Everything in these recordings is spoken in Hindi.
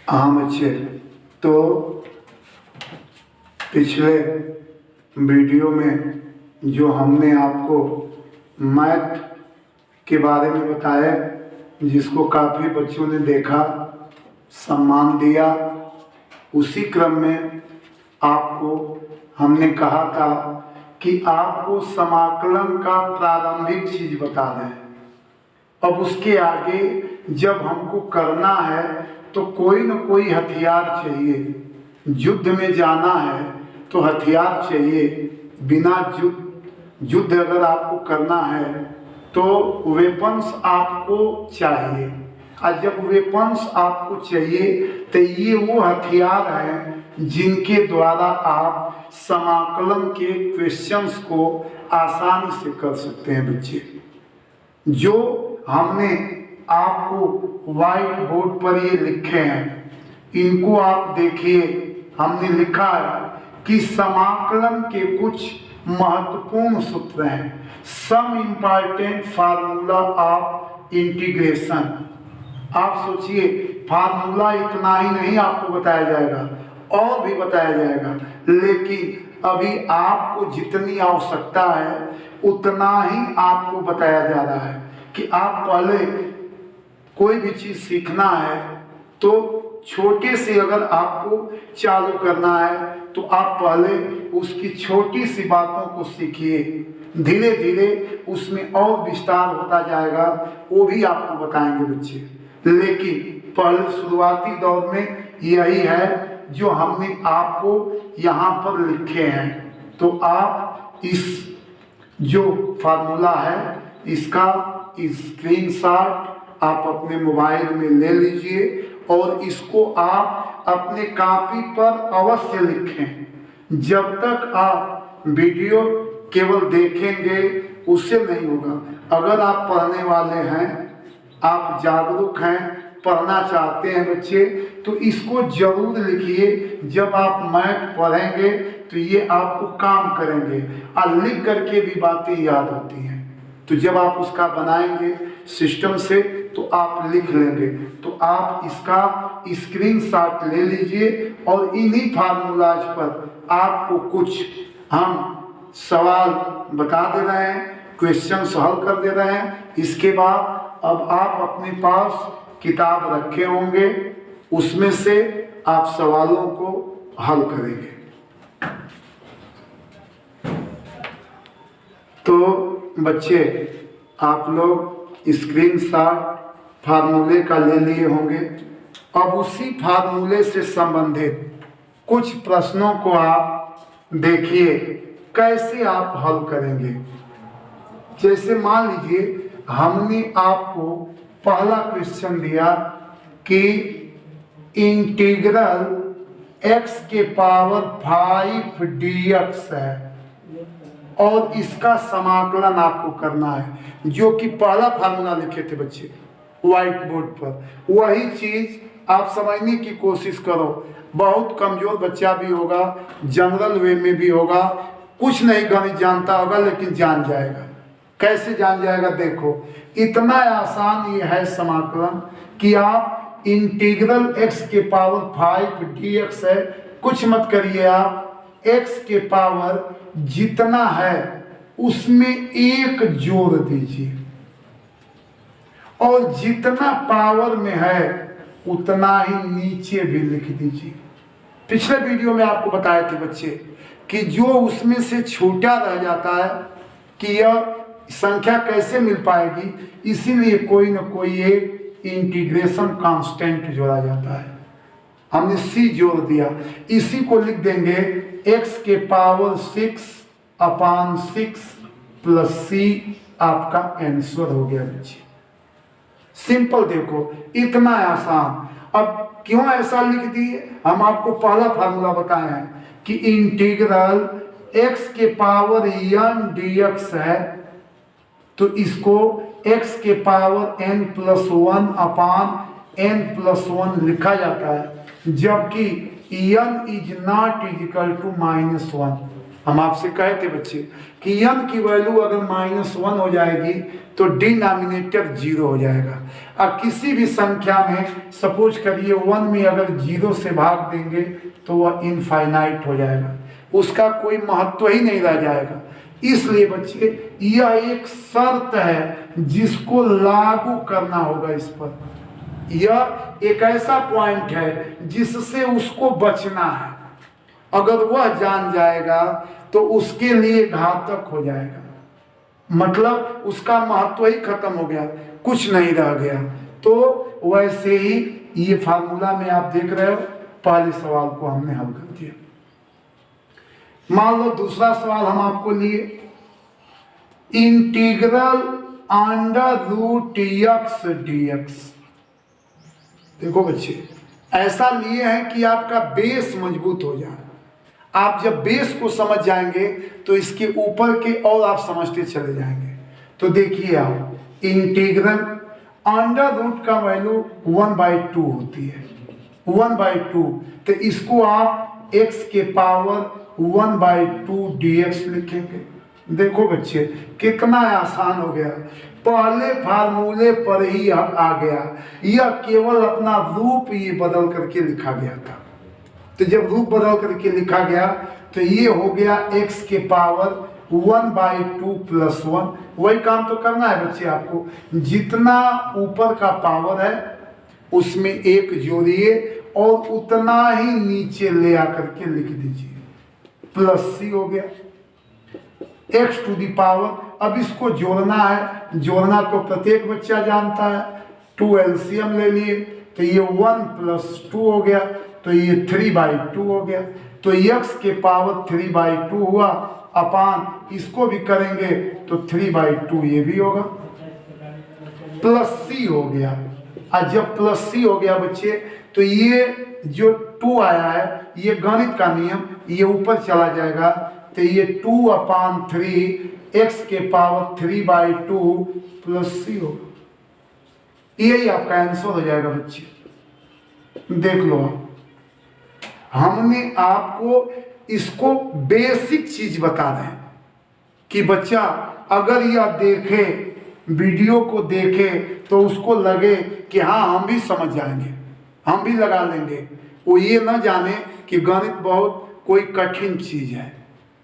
हाँ बच्चे, तो पिछले वीडियो में जो हमने आपको मैथ के बारे में बताया, जिसको काफ़ी बच्चों ने देखा, सम्मान दिया, उसी क्रम में आपको हमने कहा था कि आपको समाकलन का प्रारंभिक चीज बता दें। अब उसके आगे जब हमको करना है तो कोई न कोई हथियार चाहिए। युद्ध में जाना है तो हथियार चाहिए। बिना युद्ध अगर आपको करना है तो वेपन्स आपको चाहिए, और जब वेपन्स आपको चाहिए तो ये वो हथियार हैं जिनके द्वारा आप समाकलन के क्वेश्चंस को आसानी से कर सकते हैं। बच्चे, जो हमने आपको व्हाइट बोर्ड पर ये लिखे हैं, इनको आप देखिए। हमने लिखा है कि समाकलन के कुछ महत्वपूर्ण सूत्र हैं, some important formula of integration. आप सोचिए, फार्मूला इतना ही नहीं आपको बताया जाएगा, और भी बताया जाएगा, लेकिन अभी आपको जितनी आवश्यकता है उतना ही आपको बताया जा रहा है कि आप पहले कोई भी चीज सीखना है तो छोटे से अगर आपको चालू करना है तो आप पहले उसकी छोटी सी बातों को सीखिए, धीरे धीरे उसमें और विस्तार होता जाएगा, वो भी आपको बताएंगे बच्चे। लेकिन पहले शुरुआती दौर में यही है जो हमने आपको यहाँ पर लिखे हैं। तो आप इस जो फार्मूला है इसका स्क्रीनशॉट आप अपने मोबाइल में ले लीजिए और इसको आप अपने कॉपी पर अवश्य लिखें। जब तक आप वीडियो केवल देखेंगे उससे नहीं होगा। अगर आप पढ़ने वाले हैं, आप जागरूक हैं, पढ़ना चाहते हैं बच्चे, तो इसको जरूर लिखिए। जब आप मैथ पढ़ेंगे तो ये आपको काम करेंगे, और लिख करके भी बातें याद होती हैं। तो जब आप उसका बनाएंगे सिस्टम से तो आप लिख लेंगे। तो आप इसका स्क्रीनशॉट ले लीजिए और इन्हीं फार्मूलाज पर आपको कुछ हम सवाल बता दे रहे हैं, क्वेश्चन हल कर दे रहे हैं। इसके बाद अब आप अपने पास किताब रखे होंगे, उसमें से आप सवालों को हल करेंगे। तो बच्चे, आप लोग स्क्रीनशॉट फार्मूले का ले लिए होंगे। अब उसी फार्मूले से संबंधित कुछ प्रश्नों को आप देखिए कैसे आप हल करेंगे। जैसे मान लीजिए हमने आपको पहला क्वेश्चन दिया कि इंटीग्रल x के पावर 5 dx है और इसका समाकलन आपको करना है, जो कि पहला फार्मूला लिखे थे बच्चे व्हाइट बोर्ड पर। वही चीज आप समझने की कोशिश करो। बहुत कमजोर बच्चा भी होगा, जनरल वे में भी होगा, कुछ नहीं गणित जानता होगा, लेकिन जान जाएगा। कैसे जान जाएगा? देखो, इतना आसान ये है समाकलन कि आप इंटीग्रल x के पावर 5 dx है, कुछ मत करिए, आप x के पावर जितना है उसमें एक जोड़ दीजिए, और जितना पावर में है उतना ही नीचे भी लिख दीजिए। पिछले वीडियो में आपको बताए थे बच्चे कि जो उसमें से छोटा रह जाता है कि यह संख्या कैसे मिल पाएगी, इसीलिए कोई न कोई एक इंटीग्रेशन कांस्टेंट जोड़ा जाता है। हमने c जोड़ दिया, इसी को लिख देंगे x के पावर 6/6 प्लस c। आपका आंसर हो गया बच्चे। सिंपल, देखो इतना आसान। अब क्यों ऐसा लिख दिए? हम आपको पहला फार्मूला बताए हैं कि इंटीग्रल x के पावर n dx है, तो इसको x के पावर n+1/n+1 लिखा जाता है, जबकि n is not equal to -1। हम आपसे कहे थे बच्चे कि n की वैल्यू अगर -1 हो जाएगी तो डिनोमिनेटर 0 हो जाएगा। और किसी भी संख्या में सपोज करिए 1 में अगर 0 से भाग देंगे तो वह इनफाइनाइट हो जाएगा, उसका कोई महत्व ही नहीं रह जाएगा। इसलिए बच्चे यह एक शर्त है जिसको लागू करना होगा इस पर। यह एक ऐसा पॉइंट है जिससे उसको बचना है। अगर वह जान जाएगा तो उसके लिए घातक हो जाएगा, मतलब उसका महत्व ही खत्म हो गया, कुछ नहीं रह गया। तो वैसे ही ये फार्मूला में आप देख रहे हो, पहले सवाल को हमने हल कर दिया। मान लो दूसरा सवाल हम आपको लिए, इंटीग्रल √x dx। देखो बच्चे, ऐसा लिए हैं कि आपका बेस मजबूत हो जाए। आप जब बेस को समझ जाएंगे तो इसके ऊपर के और आप समझते चले जाएंगे। तो देखिए आप, इंटीग्रल √, का वैल्यू 1/2 होती है, 1/2। तो इसको आप x के पावर 1/2 dx लिखेंगे। देखो बच्चे कितना आसान हो गया, पहले फार्मूले पर ही आ गया। यह केवल अपना रूप ये बदल करके लिखा गया था। तो जब रूप बदल करके लिखा गया तो ये हो गया x के पावर 1/2 + 1। वही काम तो करना है बच्चे आपको, जितना ऊपर का पावर है उसमें एक जोड़िए और उतना ही नीचे ले आकर के लिख दीजिए, +c हो गया x टू दी पावर। अब इसको जोड़ना है, जोड़ना तो प्रत्येक बच्चा जानता है। 2 एलसीएम ले लिए तो ये 1 + 2 हो गया, तो ये 3/2 हो गया। तो x के पावर 3/2 हुआ, अपान इसको भी करेंगे तो 3/2 ये भी होगा, +c हो गया। और जब +c हो गया बच्चे तो ये जो 2 आया है ये गणित का नियम, ये ऊपर चला जाएगा। तो ये 2/3 x के पावर 3/2 +c होगा। यही आपका आंसर हो जाएगा बच्चे। देख लो आप, हमने आपको इसको बेसिक चीज बता रहे हैं कि बच्चा अगर यह देखे, वीडियो को देखे तो उसको लगे कि हाँ हम भी समझ जाएंगे, हम भी लगा लेंगे। वो ये ना जाने कि गणित बहुत कोई कठिन चीज है,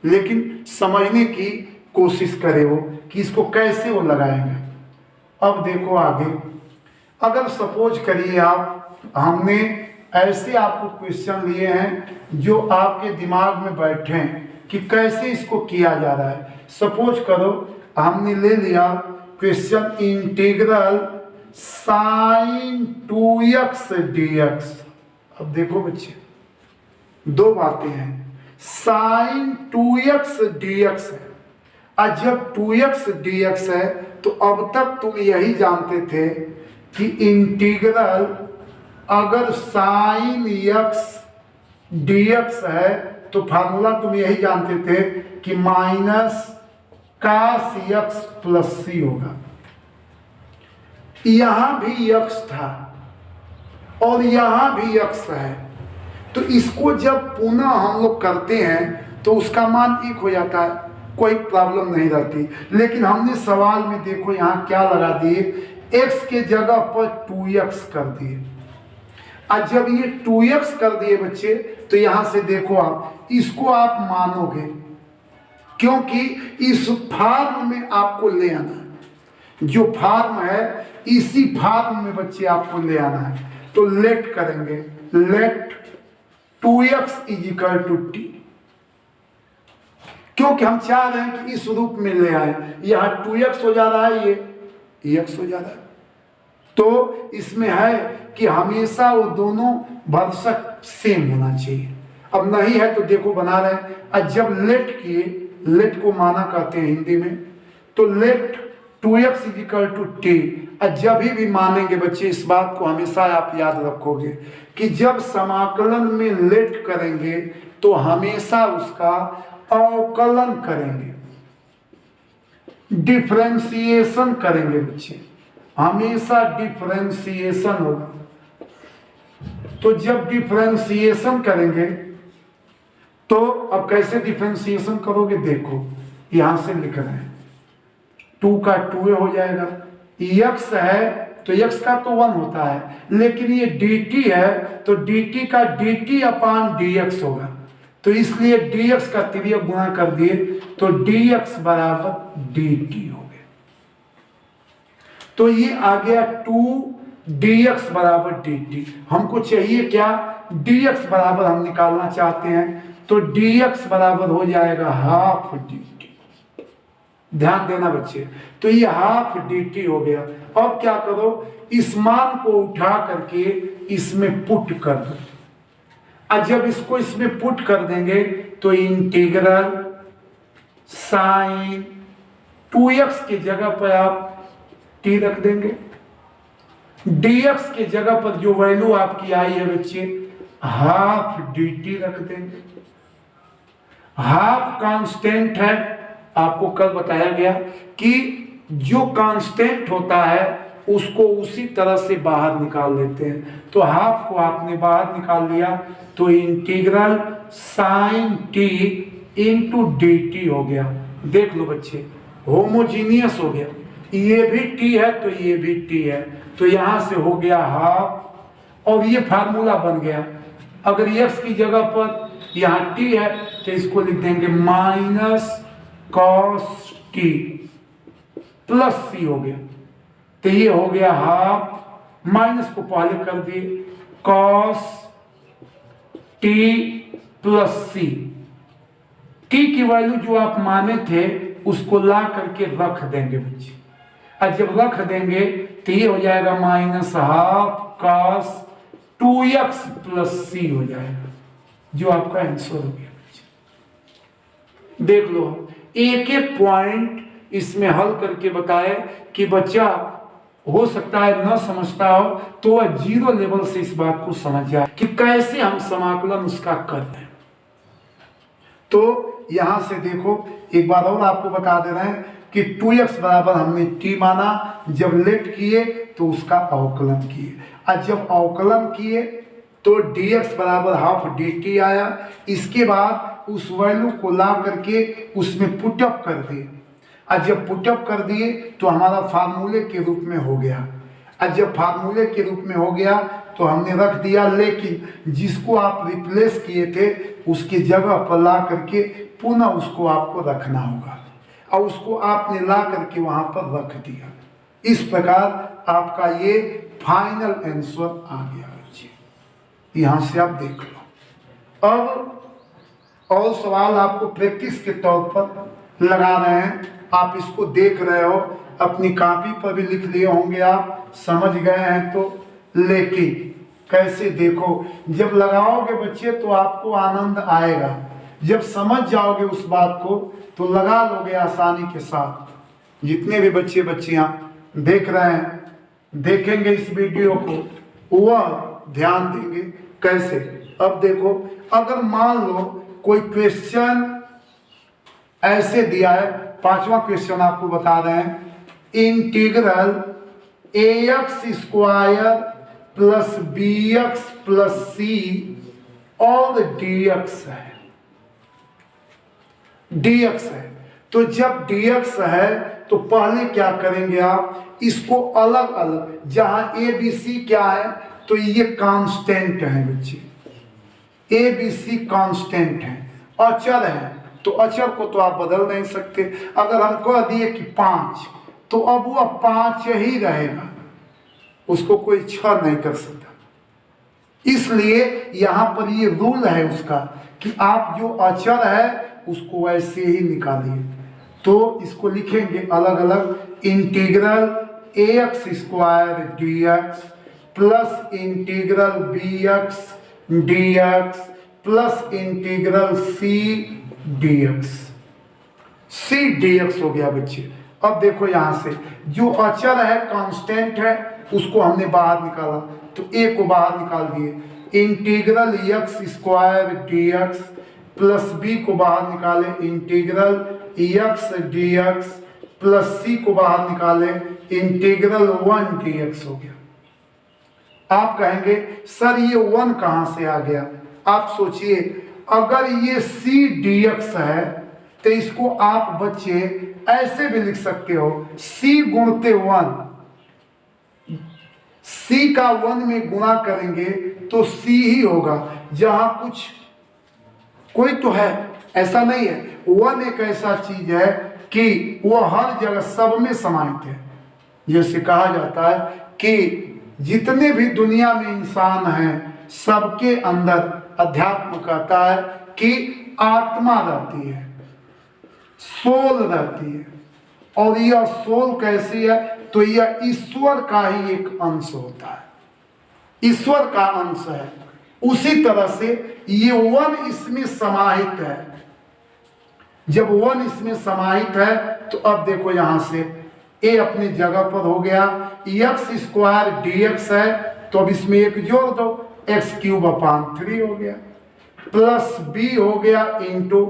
लेकिन समझने की कोशिश करे वो कि इसको कैसे वो लगाएंगे। अब देखो आगे, अगर सपोज करिए आप, हमने ऐसे आपको क्वेश्चन लिए हैं जो आपके दिमाग में बैठे हैं कि कैसे इसको किया जा रहा है। सपोज करो हमने ले लिया question integral sin 2x dx। अब देखो बच्चे दो बातें हैं, sin 2x dx है, और जब 2x dx है तो अब तक तुम यही जानते थे कि इंटीग्रल अगर sin x dx है तो फार्मूला तुम यही जानते थे कि -cos x + c होगा। यहां भी x था और यहां भी x है, तो इसको जब पुनः हम लोग करते हैं तो उसका मान 1 हो जाता है, कोई प्रॉब्लम नहीं रहती। लेकिन हमने सवाल में देखो यहाँ क्या लगा दिए, x के जगह पर 2x कर दिए। और जब ये 2x कर दिए बच्चे तो यहां से देखो आप, इसको आप मानोगे क्योंकि इस फॉर्म में आपको ले आना है। जो फॉर्म है इसी फॉर्म में बच्चे आपको ले आना है। तो लेट करेंगे, लेट 2x = t, क्योंकि हम चाह रहे हैं कि इस रूप में ले आए। यहां 2x हो जा रहा है, ये x हो जा रहा है। तो इसमें है कि हमेशा वो दोनों भरसक सेम होना चाहिए। अब नहीं है तो देखो बना रहे हैं। और जब लेट किए, लेट को माना कहते हैं हिंदी में, तो लेट 2x = t। और जब भी मानेंगे बच्चे, इस बात को हमेशा आप याद रखोगे कि जब समाकलन में लेट करेंगे तो हमेशा उसका अवकलन करेंगे, डिफरेंशिएशन करेंगे बच्चे, हमेशा डिफरेंशिएशन होगा। तो जब डिफरेंशिएशन करेंगे तो अब कैसे डिफरेंशिएशन करोगे, देखो यहां से लिख रहे हैं 2 का 2a हो जाएगा, x है तो x का तो 1 होता है, लेकिन ये dt है तो dt का dt अपान dx होगा, तो इसलिए dx का तिर्यक गुणा कर दिए तो dx बराबर dt हो गया। तो ये आ गया 2 dx बराबर dt। हमको चाहिए क्या, dx बराबर हम निकालना चाहते हैं, तो dx बराबर हो जाएगा हाफ dt। ध्यान देना बच्चे, तो ये हाफ dt हो गया। अब क्या करो, इस मान को उठा करके इसमें पुट कर दो, और जब इसको इसमें पुट कर देंगे तो इंटीग्रल साइन 2x की जगह पर आप t रख देंगे, dx की जगह पर जो वैल्यू आपकी आई है बच्चे हाफ dt रख देंगे। हाफ कांस्टेंट है, आपको कल बताया गया कि जो कांस्टेंट होता है उसको उसी तरह से बाहर निकाल लेते हैं, तो हाफ को आपने बाहर निकाल लिया तो integral sine t into dt हो गया। देख लो बच्चे, होमोजीनियस हो गया, ये भी t है तो ये भी t है, तो यहां से हो गया हाफ, और ये फार्मूला बन गया। अगर x की जगह पर यहाँ t है तो इसको लिख देंगे minus cos t plus c हो गया, तो ये हो गया हाफ, माइनस को पहले कर दिए cos t plus c। t की वैल्यू जो आप माने थे उसको ला करके रख देंगे बच्चे, और जब रख देंगे तो ये हो जाएगा minus half cos 2x plus c हो जाएगा, जो आपका आंसर हो गया बच्चे। देख लो, एक एक पॉइंट इसमें हल करके बताए कि बच्चा हो सकता है न समझता हो तो वह जीरो लेवल से इस बात को समझ जाए कि कैसे हम समाकलन उसका कर रहे हैं। तो यहां से देखो, एक बार और आपको बता दे रहे हैं कि 2x बराबर हमने t माना, जब लेट किए तो उसका अवकलन किए, और जब अवकलन किए तो dx बराबर हाफ dt आया। इसके बाद उस वैल्यू को ला करके उसमें पुटअप कर दिए, और जब पुटअप कर दिए तो हमारा फार्मूले के रूप में हो गया, और जब फार्मूले के रूप में हो गया तो हमने रख दिया, लेकिन जिसको आप रिप्लेस किए थे उसकी जगह पर ला करके पुनः उसको आपको रखना होगा, और उसको आपने ला करके वहां पर रख दिया। इस प्रकार आपका ये फाइनल आंसर आ गया बच्चे, यहां से आप देख लो। अब और सवाल आपको प्रैक्टिस के तौर पर लगा रहे हैं, आप इसको देख रहे हो, अपनी कॉपी पर भी लिख लिए होंगे, आप समझ गए हैं तो, लेकिन कैसे देखो, जब लगाओगे बच्चे तो आपको आनंद आएगा, जब समझ जाओगे उस बात को तो लगा लोगे आसानी के साथ। जितने भी बच्चे बच्चियां देख रहे हैं, देखेंगे इस वीडियो को, वह ध्यान देंगे कैसे। अब देखो, अगर मान लो कोई क्वेश्चन ऐसे दिया है, पांचवा क्वेश्चन आपको बता रहे हैं, integral ax square plus bx plus c और dx है, dx है। तो जब dx है तो पहले क्या करेंगे आप, इसको अलग अलग, जहां a b c क्या है तो ये कांस्टेंट है बच्चे, a b c कांस्टेंट है, अचर है, तो अचर को तो आप बदल नहीं सकते। अगर हम कह दिए कि 5 तो अब वह 5 ही रहेगा, उसको कोई 6 नहीं कर सकता। इसलिए यहां पर ये रूल है उसका कि आप जो अचर है उसको वैसे ही निकालिए। तो इसको लिखेंगे अलग अलग, integral ax square dx plus integral bx dx plus integral c dx, c dx हो गया बच्चे। अब देखो यहां से जो अचर है कांस्टेंट है उसको हमने बाहर निकाला, तो a को बाहर निकाल दिए, integral x square dx plus b को बाहर निकाले, integral x dx plus c को बाहर निकाले, इंटीग्रल 1 dx हो गया। आप कहेंगे सर ये 1 कहां से आ गया, आप सोचिए, अगर ये सी डी एक्स है तो इसको आप बच्चे ऐसे भी लिख सकते हो, सी गुणते 1, सी का 1 में गुणा करेंगे तो सी ही होगा। जहां कुछ कोई तो है, ऐसा नहीं है। 1 एक ऐसा चीज है कि वो हर जगह सब में समाहित है। जैसे कहा जाता है कि जितने भी दुनिया में इंसान हैं सबके अंदर अध्यात्म कहता है कि आत्मा रहती है, सोल रहती है। और यह सोल कैसी है? तो यह ईश्वर का ही एक अंश होता है, ईश्वर का अंश है। उसी तरह से ये 1 इसमें समाहित है। जब 1 इसमें समाहित है तो अब देखो यहां से a अपनी जगह पर हो गया, एक्स स्क्वायर डी एक्स है तो अब इसमें एक जोड़ दो, x³ हो गया, प्लस b हो गया इंटू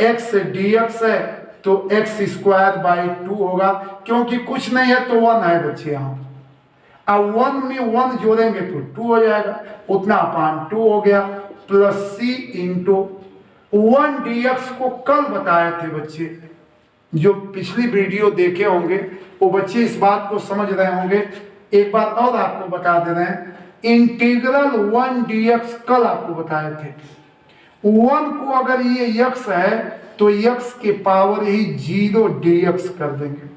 एक्स डी एक्स है तो x² होगा, क्योंकि कुछ नहीं है तो 1 है बच्चे। यहाँ अब 1 में 1 जोड़ेंगे तो 2 हो जाएगा, उतना अपान 2 हो गया, प्लस c इंटू 1 dx को कल बताए थे बच्चे, जो पिछली वीडियो देखे होंगे वो बच्चे इस बात को समझ रहे होंगे। एक बार और आपको बता दे रहे हैं, इंटीग्रल 1 dx कल आपको बताए थे। 1 को अगर ये x है तो x के पावर ही 0 dx कर देंगे,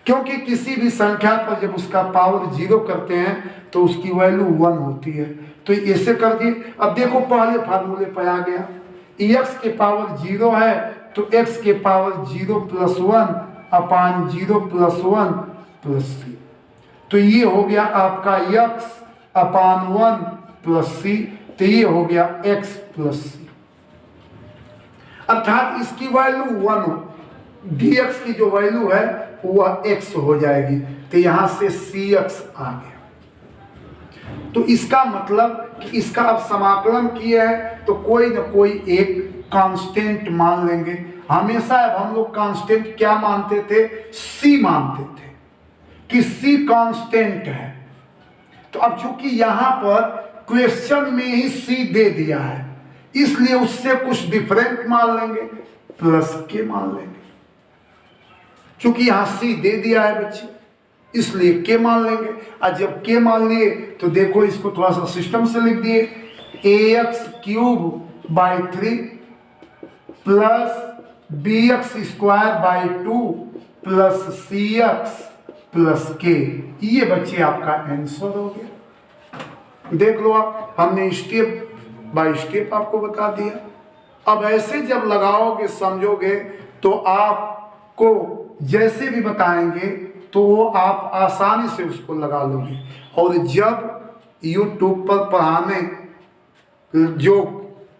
क्योंकि किसी भी संख्या पर जब उसका पावर 0 करते हैं तो उसकी वैल्यू 1 होती है। तो ऐसे कर दिए। अब देखो पहले फार्मूले पर आ गया, x के पावर 0 है तो x के पावर 0 + 1 अपान 0 + 1 + c। तो ये हो गया आपका x अपान 1 + c, तो ये हो गया x + c, अर्थात इसकी वैल्यू 1 हो, dx की जो वैल्यू है वह x हो जाएगी। तो यहां से cx आ गया। तो इसका मतलब कि इसका अब समाकलन किया है तो कोई ना कोई एक कांस्टेंट मान लेंगे। हमेशा अब हम लोग कांस्टेंट क्या मानते थे? c मानते थे कि c कांस्टेंट है। तो अब चूंकि यहां पर क्वेश्चन में ही c दे दिया है, इसलिए उससे कुछ डिफरेंट मान लेंगे, प्लस के मान लेंगे। चूंकि यहां c दे दिया है बच्चे, इसलिए के मान लेंगे। और जब के मान लिए तो देखो इसको थोड़ा सा सिस्टम से लिख दिए, ax³ plus bx² 2 + cx + k। ये बच्चे आपका आंसर हो गया। देख लो आप, हमने स्टेप बाय स्टेप आपको बता दिया। अब ऐसे जब लगाओगे समझोगे तो आपको जैसे भी बताएंगे तो वो आप आसानी से उसको लगा लोगे। और जब YouTube पर पढ़ाने जो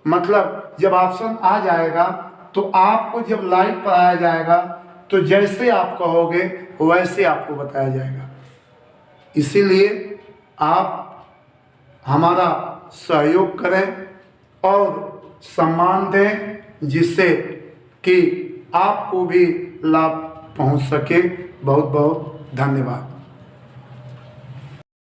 मतलब जब ऑप्शन आ जाएगा तो आपको जब लाइव पढ़ाया जाएगा तो जैसे आप कहोगे वैसे आपको बताया जाएगा। इसीलिए आप हमारा सहयोग करें और सम्मान दें, जिससे कि आपको भी लाभ पहुंच सके। बहुत बहुत धन्यवाद।